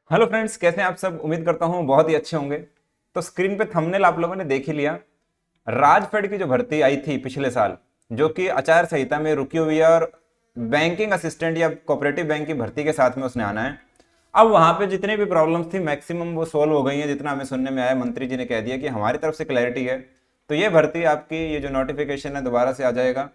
Hello friends, कैसे हैं आप सब। उम्मीद करता हूँ बहुत ही अच्छे होंगे। तो स्क्रीन पे थंबनेल आप लोगों ने देख ही लिया। राजफेड की जो भर्ती आई थी पिछले साल, जो कि आचार संहिता में रुकी हुई है और बैंकिंग असिस्टेंट या कोऑपरेटिव बैंक की भर्ती के साथ में उसने आना है। अब वहां पे जितनी भी प्रॉब्लम्स थी मैक्सिमम वो सोल्व हो गई हैं। जितना हमें सुनने में आया, मंत्री जी ने कह दिया कि हमारी तरफ से क्लैरिटी है। तो ये भर्ती आपकी, ये जो नोटिफिकेशन है दोबारा से आ जाएगा।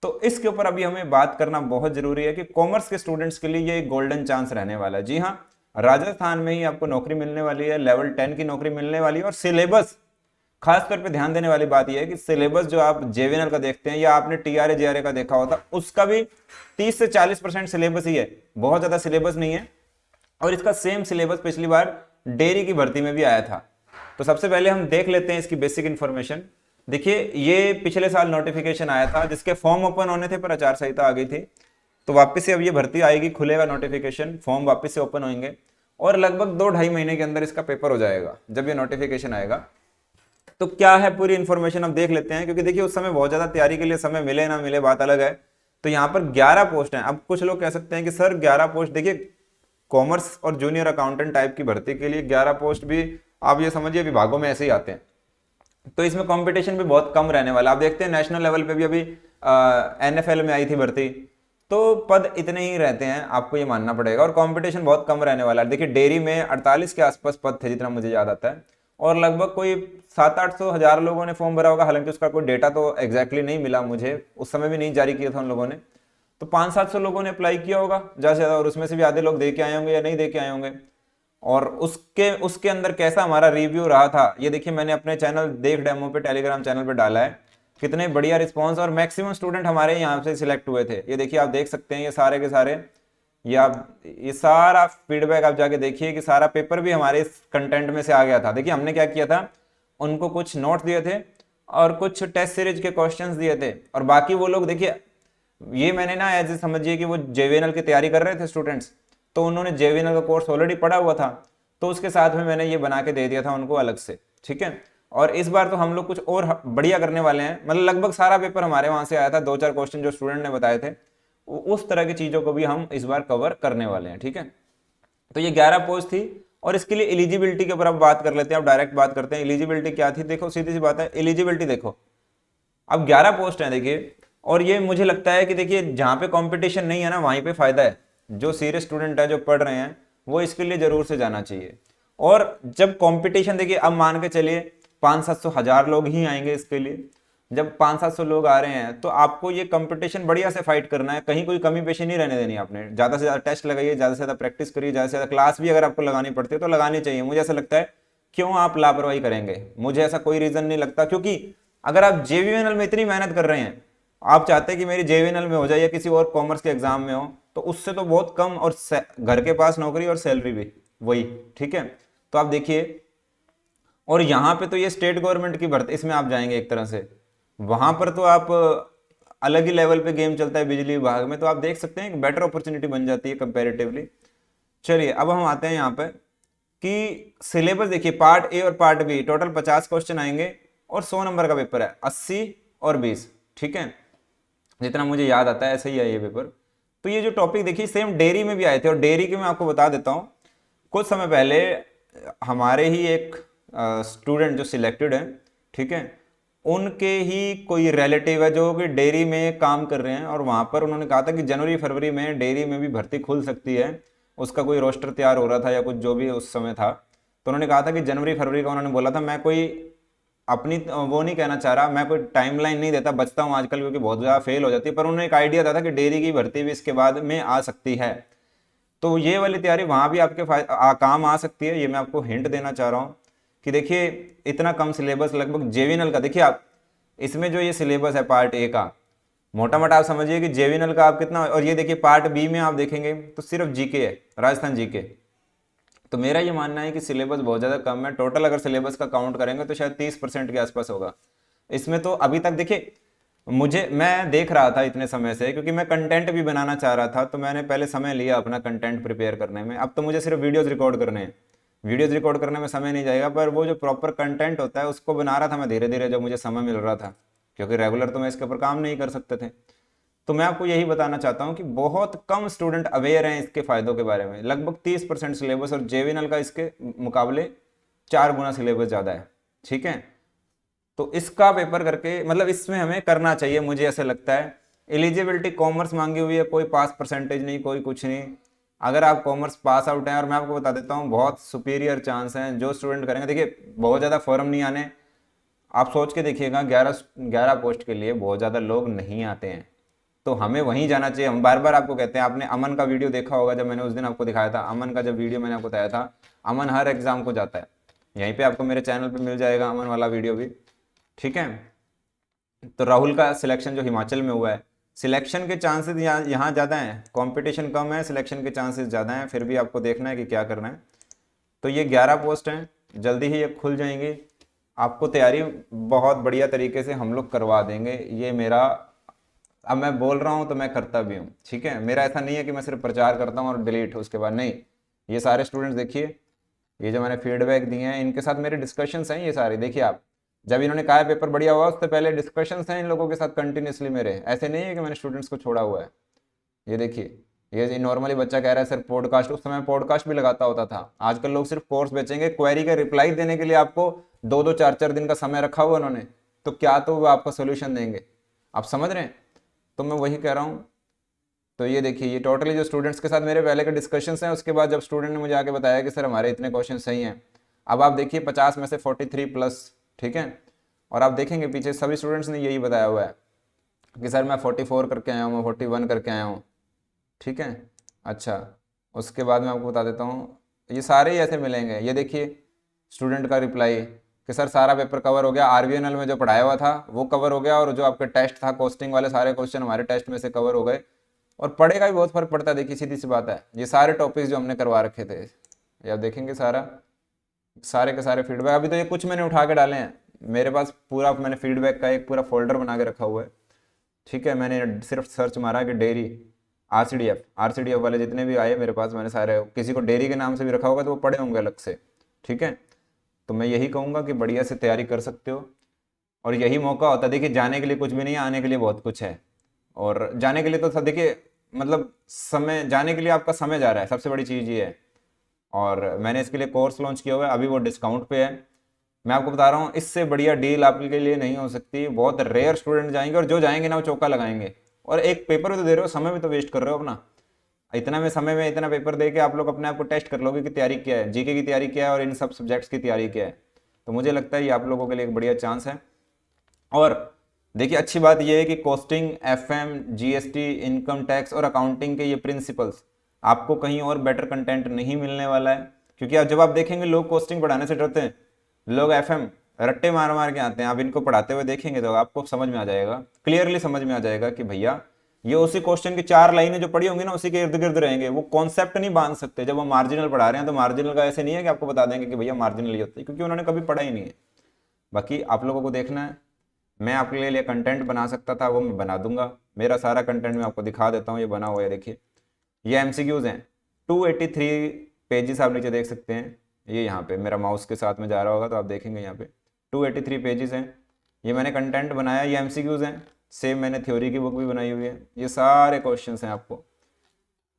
तो इसके ऊपर अभी हमें बात करना बहुत जरूरी है कि कॉमर्स के स्टूडेंट्स के लिए ये एक गोल्डन चांस रहने वाला है। जी हाँ, राजस्थान में ही आपको नौकरी मिलने वाली है, लेवल 10 की नौकरी मिलने वाली है। और सिलेबस, खास तौर पे ध्यान देने वाली बात यह है कि सिलेबस जो आप जेवीएनएल का देखते हैं या आपने टीआरए जेआरए का देखा होता, उसका भी 30 से 40% सिलेबस ही है। बहुत ज्यादा सिलेबस नहीं है। और इसका सेम सिलेबस पिछली बार डेयरी की भर्ती में भी आया था। तो सबसे पहले हम देख लेते हैं इसकी बेसिक इन्फॉर्मेशन। देखिए, ये पिछले साल नोटिफिकेशन आया था जिसके फॉर्म ओपन होने थे पर आचार संहिता आ गई थी। तो वापस से अब ये भर्ती आएगी, खुलेगा नोटिफिकेशन, फॉर्म वापस से ओपन होंगे और लगभग 2-2.5 महीने के अंदर इसका पेपर हो जाएगा जब ये नोटिफिकेशन आएगा। तो क्या है पूरी इन्फॉर्मेशन अब देख लेते हैं, क्योंकि देखिए उस समय बहुत ज्यादा तैयारी के लिए समय मिले ना मिले बात अलग है। तो यहाँ पर 11 पोस्ट हैं। अब कुछ लोग कह सकते हैं कि सर 11 पोस्ट, देखिए कॉमर्स और जूनियर अकाउंटेंट टाइप की भर्ती के लिए 11 पोस्ट भी आप ये समझिए विभागों में ऐसे ही आते हैं। तो इसमें कंपटीशन भी बहुत कम रहने वाला। आप देखते हैं नेशनल लेवल पे भी अभी एनएफएल में आई थी भर्ती, तो पद इतने ही रहते हैं, आपको ये मानना पड़ेगा। और कंपटीशन बहुत कम रहने वाला है। देखिए डेयरी में 48 के आसपास पद थे जितना मुझे याद आता है, और लगभग कोई 700-800 हज़ार लोगों ने फॉर्म भरा होगा। हालांकि उसका कोई डेटा तो एग्जैक्टली नहीं मिला मुझे, उस समय भी नहीं जारी किया था उन लोगों ने। तो 500-700 लोगों ने अप्लाई किया होगा ज़्यादा से ज़्यादा, और उसमें से भी आधे लोग दे के आए होंगे या नहीं दे के आए होंगे। और उसके उसके अंदर कैसा हमारा रिव्यू रहा था, ये देखिए मैंने अपने चैनल देख डेमो पे, टेलीग्राम चैनल पे डाला है। कितने बढ़िया रिस्पांस, और मैक्सिमम स्टूडेंट हमारे यहाँ से सिलेक्ट हुए थे। ये देखिए आप देख सकते हैं, ये सारे के सारे, ये सारा फीडबैक आप जाके देखिए कि सारा पेपर भी हमारे इस कंटेंट में से आ गया था। देखिए हमने क्या किया था, उनको कुछ नोट दिए थे और कुछ टेस्ट सीरीज के क्वेश्चंस दिए थे। और बाकी वो लोग देखिए, ये मैंने ना एज समझिए कि वो जेवीएनएल की तैयारी कर रहे थे स्टूडेंट्स, तो उन्होंने जेवीएनएल का कोर्स ऑलरेडी पढ़ा हुआ था, तो उसके साथ में मैंने ये बना के दे दिया था उनको अलग से। ठीक है। और इस बार तो हम लोग कुछ और बढ़िया करने वाले हैं। मतलब लगभग सारा पेपर हमारे वहां से आया था, 2-4 क्वेश्चन जो स्टूडेंट ने बताए थे, उस तरह की चीजों को भी हम इस बार कवर करने वाले हैं। ठीक है। तो ये 11 पोस्ट थी। और इसके लिए एलिजिबिलिटी के ऊपर अब बात कर लेते हैं। अब डायरेक्ट बात करते हैं एलिजिबिलिटी क्या थी। देखो सीधी सी बात है, एलिजिबिलिटी देखो, अब 11 पोस्ट हैं देखिए। और ये मुझे लगता है कि देखिए जहां पे कंपटीशन नहीं है ना, वहीं पे फायदा है। जो सीरियस स्टूडेंट है, जो पढ़ रहे हैं, वो इसके लिए जरूर से जाना चाहिए। और जब कंपटीशन देखिए, अब मान के चलिए 500-700 हज़ार लोग ही आएंगे इसके लिए। जब 500-700 लोग आ रहे हैं तो आपको ये कंपटीशन बढ़िया से फाइट करना है, कहीं कोई कमी पेशी नहीं रहने देनी। आपने ज्यादा से ज्यादा टेस्ट लगाइए, ज्यादा से ज्यादा प्रैक्टिस करिए, ज्यादा से ज्यादा क्लास भी अगर आपको लगानी पड़ती है तो लगानी चाहिए। मुझे ऐसा लगता है, क्यों आप लापरवाही करेंगे, मुझे ऐसा कोई रीजन नहीं लगता। क्योंकि अगर आप जेवीएनएल में इतनी मेहनत कर रहे हैं, आप चाहते हैं कि मेरी जेवीएनएल में हो जाए या किसी और कॉमर्स के एग्जाम में हो, तो उससे तो बहुत कम, और घर के पास नौकरी और सैलरी भी वही। ठीक है। तो आप देखिए, और यहाँ पे तो ये स्टेट गवर्नमेंट की भर्ती, इसमें आप जाएंगे एक तरह से, वहां पर तो आप अलग ही लेवल पे गेम चलता है बिजली विभाग में। तो आप देख सकते हैं एक बेटर अपॉर्चुनिटी बन जाती है कंपेरेटिवली। चलिए अब हम आते हैं यहाँ पे कि सिलेबस देखिए, पार्ट ए और पार्ट बी टोटल 50 क्वेश्चन आएंगे और 100 नंबर का पेपर है, 80 और 20। ठीक है, जितना मुझे याद आता है ऐसे ही है ये पेपर। तो ये जो टॉपिक देखिए सेम डेयरी में भी आए थे, और डेयरी के मैं आपको बता देता हूँ। कुछ समय पहले हमारे ही एक स्टूडेंट जो सिलेक्टेड है, ठीक है, उनके ही कोई रिलेटिव है जो कि डेयरी में काम कर रहे हैं, और वहां पर उन्होंने कहा था कि जनवरी फरवरी में डेयरी में भी भर्ती खुल सकती है। उसका कोई रोस्टर तैयार हो रहा था या कुछ जो भी उस समय था, तो उन्होंने कहा था कि जनवरी फरवरी का उन्होंने बोला था। मैं कोई अपनी वो नहीं कहना चाह रहा, मैं कोई टाइमलाइन नहीं देता, बचता हूँ आजकल क्योंकि बहुत ज़्यादा फेल हो जाती है, पर उन्होंने एक आइडिया था कि डेयरी की भर्ती भी इसके बाद में आ सकती है। तो ये वाली तैयारी वहां भी आपके काम आ सकती है। ये मैं आपको हिंट देना चाह रहा हूँ कि देखिए इतना कम सिलेबस, लगभग जेवीएनएल का देखिए आप, इसमें जो ये सिलेबस है पार्ट ए का, मोटा मोटा आप समझिए कि जेवीएनएल का आप कितना, और ये देखिए पार्ट बी में आप देखेंगे तो सिर्फ जीके है, राजस्थान जीके। तो मेरा ये मानना है कि सिलेबस बहुत ज़्यादा कम है। टोटल अगर सिलेबस का काउंट करेंगे तो शायद 30% के आसपास होगा। इसमें तो अभी तक देखिए, मैं देख रहा था इतने समय से, क्योंकि मैं कंटेंट भी बनाना चाह रहा था, तो मैंने पहले समय लिया अपना कंटेंट प्रिपेयर करने में। अब तो मुझे सिर्फ वीडियोज़ रिकॉर्ड करने हैं, वीडियोज़ रिकॉर्ड करने में समय नहीं जाएगा, पर वो जो प्रॉपर कंटेंट होता है उसको बना रहा था मैं धीरे धीरे जब मुझे समय मिल रहा था, क्योंकि रेगुलर तो मैं इसके ऊपर काम नहीं कर सकते थे। तो मैं आपको यही बताना चाहता हूं कि बहुत कम स्टूडेंट अवेयर हैं इसके फायदों के बारे में। लगभग 30% सिलेबस और जेवीएनएल का इसके मुकाबले 4 गुना सिलेबस ज़्यादा है। ठीक है, तो इसका पेपर करके मतलब इसमें हमें करना चाहिए, मुझे ऐसा लगता है। एलिजिबिलिटी कॉमर्स मांगी हुई है, कोई पास परसेंटेज नहीं, कोई कुछ नहीं। अगर आप कॉमर्स पास आउट हैं, और मैं आपको बता देता हूँ बहुत सुपीरियर चांस हैं जो स्टूडेंट करेंगे। देखिए बहुत ज़्यादा फॉर्म नहीं आने, आप सोच के देखिएगा 11 पोस्ट के लिए बहुत ज़्यादा लोग नहीं आते हैं, तो हमें वहीं जाना चाहिए। हम बार बार आपको कहते हैं, आपने अमन का वीडियो देखा होगा, जब मैंने उस दिन आपको दिखाया था अमन का, जब वीडियो मैंने आपको बताया था, अमन हर एग्जाम को जाता है। यहीं पे आपको मेरे चैनल पे मिल जाएगा अमन वाला वीडियो भी। ठीक है, तो राहुल का सिलेक्शन जो हिमाचल में हुआ है, सिलेक्शन के चांसेस यहाँ ज़्यादा हैं, कंपटीशन कम है, सिलेक्शन के चांसेस ज़्यादा हैं, फिर भी आपको देखना है कि क्या करना है। तो ये 11 पोस्ट हैं, जल्दी ही ये खुल जाएंगी। आपको तैयारी बहुत बढ़िया तरीके से हम लोग करवा देंगे, ये मेरा, अब मैं बोल रहा हूँ तो मैं करता भी हूँ। ठीक है, मेरा ऐसा नहीं है कि मैं सिर्फ प्रचार करता हूँ और डिलीट उसके बाद नहीं। ये सारे स्टूडेंट्स देखिए, ये जो मैंने फीडबैक दिए हैं इनके साथ मेरे डिस्कशंस हैं ये सारे। देखिए आप, जब इन्होंने कहा है पेपर बढ़िया हुआ, उससे पहले डिस्कशंस हैं इन लोगों के साथ कंटिन्यूसली मेरे। ऐसे नहीं है कि मैंने स्टूडेंट्स को छोड़ा हुआ है। ये देखिए, ये नॉर्मली बच्चा कह रहा है सर पॉडकास्ट, उस समय पॉडकास्ट भी लगाता होता था। आजकल लोग सिर्फ कोर्स बेचेंगे, क्वेरी का रिप्लाई देने के लिए आपको 2-2 4-4 दिन का समय रखा हुआ उन्होंने, तो क्या तो वो आपका सोल्यूशन देंगे। आप समझ रहे हैं, तो मैं वही कह रहा हूँ। तो ये देखिए, ये टोटली जो स्टूडेंट्स के साथ मेरे पहले के डिस्कशंस हैं, उसके बाद जब स्टूडेंट ने मुझे आके बताया कि सर हमारे इतने क्वेश्चन सही हैं, अब आप देखिए 50 में से 43 प्लस। ठीक है, और आप देखेंगे पीछे सभी स्टूडेंट्स ने यही बताया हुआ है कि सर मैं 44 करके आया हूँ, मैं 41 करके आया हूँ। ठीक है, अच्छा, उसके बाद मैं आपको बता देता हूँ, ये सारे ही ऐसे मिलेंगे। ये देखिए स्टूडेंट का रिप्लाई कि सर सारा पेपर कवर हो गया, आरबीएनएल में जो पढ़ाया हुआ था वो कवर हो गया, और जो आपके टेस्ट था कोस्टिंग वाले सारे क्वेश्चन हमारे टेस्ट में से कवर हो गए। और पढ़ेगा भी बहुत फर्क पड़ता है, देखिए सीधी सी बात है। ये सारे टॉपिक्स जो हमने करवा रखे थे, ये आप देखेंगे सारे के सारे फीडबैक, अभी तो ये कुछ मैंने उठा के डाले हैं मेरे पास, पूरा मैंने फीडबैक का एक पूरा फोल्डर बना के रखा हुआ है। ठीक है, मैंने सिर्फ सर्च मारा कि डेयरी आरसीडीएफ वाले जितने भी आए मेरे पास, मैंने सारे, किसी को डेयरी के नाम से भी रखा होगा तो वो पढ़े होंगे अलग से। ठीक है, तो मैं यही कहूँगा कि बढ़िया से तैयारी कर सकते हो, और यही मौका होता है। देखिए जाने के लिए कुछ भी नहीं है, आने के लिए बहुत कुछ है। और जाने के लिए तो देखिए मतलब समय, जाने के लिए आपका समय जा रहा है, सबसे बड़ी चीज़ ये है। और मैंने इसके लिए कोर्स लॉन्च किया हुआ है, अभी वो डिस्काउंट पे है। मैं आपको बता रहा हूँ, इससे बढ़िया डील आपके लिए नहीं हो सकती। बहुत रेयर स्टूडेंट जाएंगे, और जो जाएंगे ना वो चौका लगाएंगे। और एक पेपर भी तो दे रहे हो, समय भी तो वेस्ट कर रहे हो अपना। इतना में समय में इतना पेपर दे के आप लोग अपने आप को टेस्ट कर लोगे कि तैयारी क्या है, जीके की तैयारी क्या है, और इन सब सब्जेक्ट्स की तैयारी क्या है। तो मुझे लगता है ये आप लोगों के लिए एक बढ़िया चांस है। और देखिए अच्छी बात यह है कि costing, FM, GST, income tax और अकाउंटिंग के ये प्रिंसिपल्स आपको कहीं और बेटर कंटेंट नहीं मिलने वाला है। क्योंकि जब आप देखेंगे लोग कॉस्टिंग पढ़ाने से डरते हैं, लोग एफएम रट्टे मार मार के आते हैं। आप इनको पढ़ाते हुए देखेंगे तो आपको समझ में आ जाएगा, क्लियरली समझ में आ जाएगा कि भैया ये उसी क्वेश्चन की 4 लाइनें जो पढ़ी होंगी ना उसी के इर्द गिर्द रहेंगे, वो कॉन्सेप्ट नहीं बांध सकते। जब वो मार्जिनल पढ़ा रहे हैं तो मार्जिनल का ऐसे नहीं है कि आपको बता देंगे कि भैया मार्जिनल ये होता है, क्योंकि उन्होंने कभी पढ़ा ही नहीं है। बाकी आप लोगों को देखना है, मैं आपके लिए कंटेंट बना सकता था वो मैं बना दूंगा। मेरा सारा कंटेंट मैं आपको दिखा देता हूँ, ये बना हुआ है देखिए। ये एमसीक्यूज हैं, 283 पेजेस आप नीचे देख सकते हैं। ये यहाँ पे मेरा माउस के साथ में जा रहा होगा तो आप देखेंगे यहाँ पे 283 पेजेस हैं। ये मैंने कंटेंट बनाया, ये एमसीक्यूज हैं। सेम मैंने थ्योरी की बुक भी बनाई हुई है। ये सारे क्वेश्चंस हैं आपको,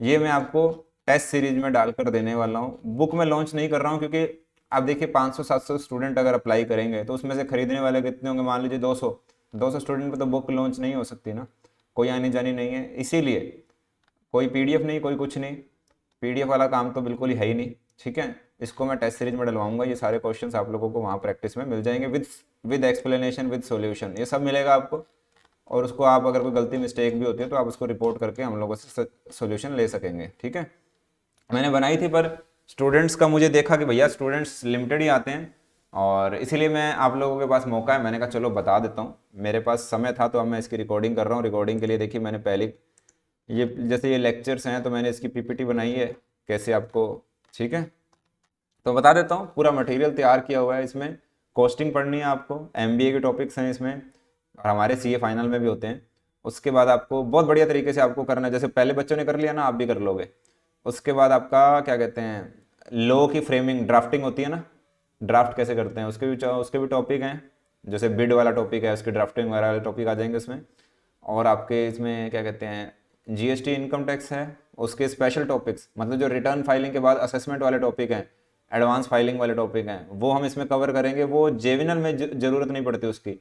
ये मैं आपको टेस्ट सीरीज में डालकर देने वाला हूँ। बुक में लॉन्च नहीं कर रहा हूँ क्योंकि आप देखिए 500-700 स्टूडेंट अगर अप्लाई करेंगे तो उसमें से खरीदने वाले कितने होंगे, मान लीजिए 200 स्टूडेंट पे तो बुक लॉन्च नहीं हो सकती ना, कोई आनी जानी नहीं है। इसीलिए कोई पीडीएफ नहीं, कोई कुछ नहीं, पीडीएफ वाला काम तो बिल्कुल ही है ही नहीं। ठीक है, इसको मैं टेस्ट सीरीज में डलवाऊंगा। ये सारे क्वेश्चंस आप लोगों को वहाँ प्रैक्टिस में मिल जाएंगे, विद एक्सप्लेनेशन, विद सॉल्यूशन, ये सब मिलेगा आपको। और उसको आप अगर कोई गलती मिस्टेक भी होती है तो आप उसको रिपोर्ट करके हम लोगों से सॉल्यूशन ले सकेंगे। ठीक है, मैंने बनाई थी पर स्टूडेंट्स का मुझे देखा कि भैया स्टूडेंट्स लिमिटेड ही आते हैं, और इसीलिए मैं आप लोगों के पास मौका है, मैंने कहा चलो बता देता हूँ। मेरे पास समय था तो अब मैं इसकी रिकॉर्डिंग कर रहा हूँ। रिकॉर्डिंग के लिए देखिए मैंने पहले ये जैसे ये लेक्चर्स हैं तो मैंने इसकी पीपीटी बनाई है कैसे आपको। ठीक है, तो बता देता हूँ, पूरा मटेरियल तैयार किया हुआ है। इसमें कॉस्टिंग पढ़नी है आपको, एमबीए के टॉपिक्स हैं इसमें, और हमारे सीए फाइनल में भी होते हैं। उसके बाद आपको बहुत बढ़िया तरीके से आपको करना है, जैसे पहले बच्चों ने कर लिया ना आप भी कर लोगे। उसके बाद आपका क्या कहते हैं, लॉ की फ्रेमिंग, ड्राफ्टिंग होती है ना, ड्राफ्ट कैसे करते हैं उसके भी टॉपिक हैं। जैसे बिड वाला टॉपिक है, उसकी ड्राफ्टिंग वाला टॉपिक आ जाएंगे उसमें। और आपके इसमें क्या कहते हैं जीएसटी इनकम टैक्स है, उसके स्पेशल टॉपिक्स मतलब जो रिटर्न फाइलिंग के बाद असेसमेंट वाले टॉपिक हैं, एडवांस फाइलिंग वाले टॉपिक हैं, वो हम इसमें कवर करेंगे। वो जेविनल में ज़रूरत नहीं पड़ती उसकी,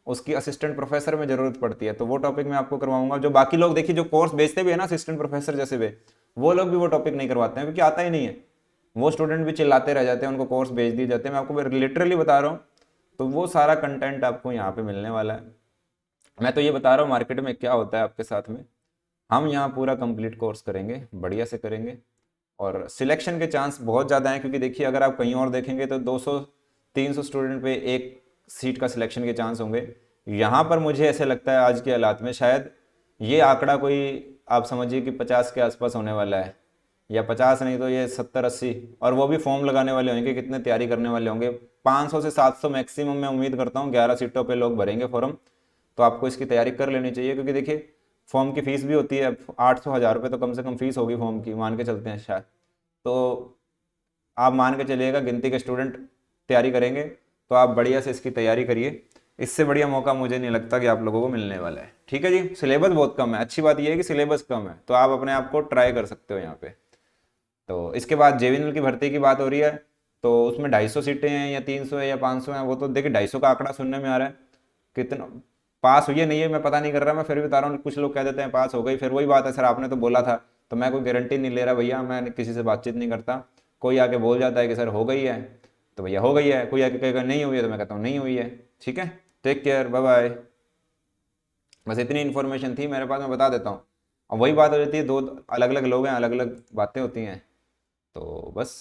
उसकी असिस्टेंट प्रोफेसर में ज़रूरत पड़ती है, तो वो टॉपिक मैं आपको करवाऊंगा। जो बाकी लोग देखिए जो कोर्स बेचते भी है ना असिस्टेंट प्रोफेसर जैसे वे, वो लोग भी वो टॉपिक नहीं करवाते हैं क्योंकि आता ही नहीं है। वो स्टूडेंट भी चिल्लाते रह जाते हैं, उनको कोर्स भेज दिए जाते हैं। मैं आपको लिटरली बता रहा हूँ, तो वो सारा कंटेंट आपको यहाँ पे मिलने वाला है। मैं तो ये बता रहा हूँ मार्केट में क्या होता है आपके साथ में, हम यहाँ पूरा कंप्लीट कोर्स करेंगे, बढ़िया से करेंगे। और सिलेक्शन के चांस बहुत ज़्यादा हैं क्योंकि देखिए अगर आप कहीं और देखेंगे तो 200-300 स्टूडेंट पे एक सीट का सिलेक्शन के चांस होंगे। यहाँ पर मुझे ऐसे लगता है आज के हालात में शायद ये आंकड़ा कोई आप समझिए कि 50 के आसपास होने वाला है, या 50 नहीं तो ये 70-80। और वो भी फॉर्म लगाने वाले होंगे, कितने तैयारी करने वाले होंगे, 500 से 700 मैक्सिमम मैं उम्मीद करता हूँ 11 सीटों पे लोग भरेंगे फॉर्म। तो आपको इसकी तैयारी कर लेनी चाहिए क्योंकि देखिए फॉर्म की फ़ीस भी होती है 800-1000 रुपये तो कम से कम फीस होगी फॉर्म की, मान के चलते हैं शायद। तो आप मान के चलिएगा गिनती के स्टूडेंट तैयारी करेंगे, तो आप बढ़िया से इसकी तैयारी करिए। इससे बढ़िया मौका मुझे नहीं लगता कि आप लोगों को मिलने वाला है। ठीक है जी, सिलेबस बहुत कम है, अच्छी बात यह है कि सिलेबस कम है, तो आप अपने आप को ट्राई कर सकते हो यहाँ पे। तो इसके बाद जेवीएनएल की भर्ती की बात हो रही है, तो उसमें 250 सीटें हैं या 300 है या 500 हैं, वो तो देखिए 250 का आंकड़ा सुनने में आ रहा है। कितना पास हुई है नहीं है मैं पता नहीं कर रहा, मैं फिर भी बता रहा हूँ। कुछ लोग कह देते हैं पास हो गई, फिर वही बात है सर आपने तो बोला था, तो मैं कोई गारंटी नहीं ले रहा भैया, मैं किसी से बातचीत नहीं करता। कोई आके बोल जाता है कि सर हो गई है तो भैया हो गई है, कोई आके कहेगा नहीं हुई है तो मैं कहता हूँ नहीं हुई है। ठीक है, टेक केयर, बाय बाय। बस इतनी इन्फॉर्मेशन थी मेरे पास, मैं बता देता हूँ। और वही बात हो जाती है, दो अलग अलग लोग हैं, अलग अलग बातें होती हैं, तो बस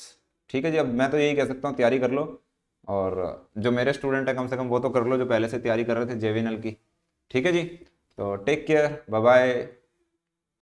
ठीक है जी। अब मैं तो यही कह सकता हूँ तैयारी कर लो, और जो मेरे स्टूडेंट है कम से कम वो तो कर लो जो पहले से तैयारी कर रहे थे जेवीएनएल की। ठीक है जी, तो टेक केयर, बाय बाय।